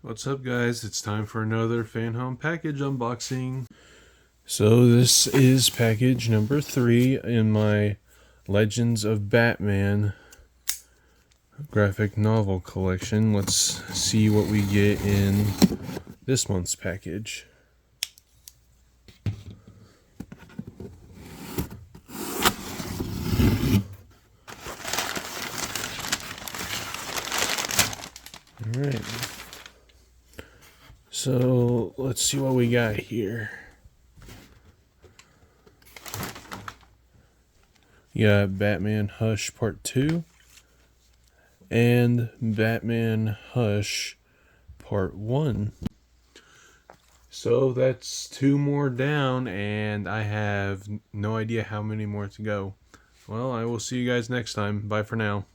What's up, guys? It's time for another Fanhome package unboxing. So this is package number 3 in my Legends of Batman graphic novel collection. Let's see what we get in this month's package. Alright. So let's see what we got here. You got Batman Hush Part 2 and Batman Hush Part 1. So that's 2 more down, and I have no idea how many more to go. Well, I will see you guys next time. Bye for now.